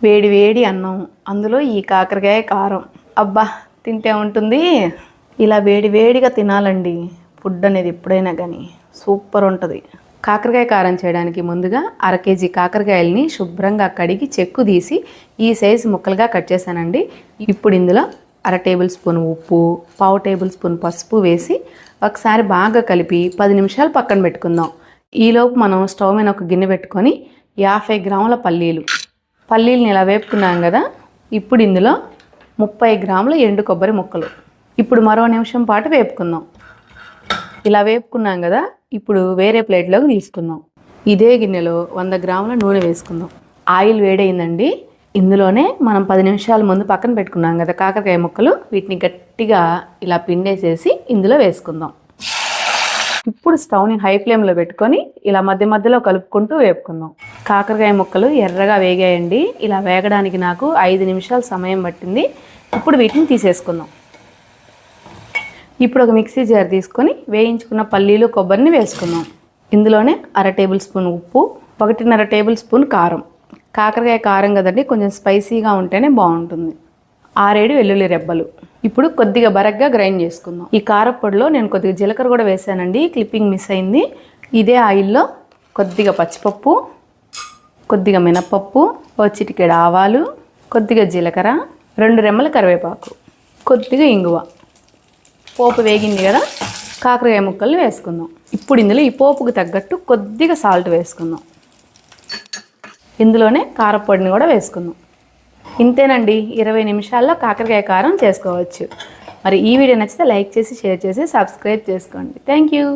వేడి వేడి అన్నం, అందులో ఈ కాకరకాయ కారం, అబ్బా తింటే ఉంటుంది. ఇలా వేడి వేడిగా తినాలండి. ఫుడ్ అనేది ఎప్పుడైనా కానీ సూపర్ ఉంటుంది. కాకరకాయ కారం చేయడానికి ముందుగా 1/2 కేజీ కాకరకాయలని శుభ్రంగా కడిగి చెక్కు తీసి ఈ సైజు ముక్కలుగా కట్ చేశానండి. ఇప్పుడు ఇందులో 1/2 టేబుల్ స్పూన్ ఉప్పు, 1/2 టేబుల్ స్పూన్ పసుపు వేసి ఒకసారి బాగా కలిపి 10 నిమిషాలు పక్కన పెట్టుకుందాం. ఈలోపు మనం స్టవ్ మీద ఒక గిన్నె పెట్టుకొని 50 గ్రాముల పల్లీలని ఇలా వేపుకున్నాం కదా. ఇప్పుడు ఇందులో 30 గ్రాముల ఎండు కొబ్బరి ముక్కలు. ఇప్పుడు మరో నిమిషం పాటు వేపుకుందాం. ఇలా వేపుకున్నాం కదా. ఇప్పుడు వేరే ప్లేట్లోకి తీసుకుందాం. ఇదే గిన్నెలో 100 గ్రాముల నూనె వేసుకుందాం. ఆయిల్ వేడైందండి. ఇందులోనే మనం 10 నిమిషాల ముందు పక్కన పెట్టుకున్నాం కదా కాకరకాయ ముక్కలు, వీటిని గట్టిగా ఇలా పిండేసేసి ఇందులో వేసుకుందాం. ఇప్పుడు స్టవ్ని హై ఫ్లేమ్లో పెట్టుకొని ఇలా మధ్య మధ్యలో కలుపుకుంటూ వేపుకుందాం. కాకరకాయ ముక్కలు ఎర్రగా వేగాయండి. ఇలా వేగడానికి నాకు 5 నిమిషాలు సమయం పట్టింది. ఇప్పుడు వీటిని తీసేసుకుందాం. ఇప్పుడు ఒక మిక్సీ జార్ తీసుకొని వేయించుకున్న పల్లీలు, కొబ్బరిని వేసుకుందాం. ఇందులోనే 1/2 టేబుల్ స్పూన్ ఉప్పు, 1.5 టేబుల్ స్పూన్ కారం. కాకరకాయ కారం కదండి, కొంచెం స్పైసీగా ఉంటేనే బాగుంటుంది. 6-7 వెల్లుల్లి రెబ్బలు. ఇప్పుడు కొద్దిగా బరగ్గా గ్రైండ్ చేసుకుందాం. ఈ కారప్పొడిలో నేను కొద్దిగా జీలకర్ర కూడా వేసానండి, క్లిప్పింగ్ మిస్ అయింది. ఇదే ఆయిల్లో కొద్దిగా పచ్చిపప్పు, కొద్దిగా మినపప్పు, ఓ చిటికెడు ఆవాలు, కొద్దిగా జీలకర్ర, 2 రెమ్మల కరివేపాకు, కొద్దిగా ఇంగువ. పోపు వేగింది కదా, కాకరకాయ ముక్కల్ని వేసుకుందాం. ఇప్పుడు ఇందులో ఈ పోపుకు తగ్గట్టు కొద్దిగా సాల్ట్ వేసుకుందాం. ఇందులోనే కారపొడిని కూడా వేసుకుందాం. ఇంతేనండి, 20 నిమిషాల్లో కాకరకాయ కారం చేసుకోవచ్చు. మరి ఈ వీడియో నచ్చితే లైక్ చేసి, షేర్ చేసి, సబ్స్క్రైబ్ చేసుకోండి. Thank you.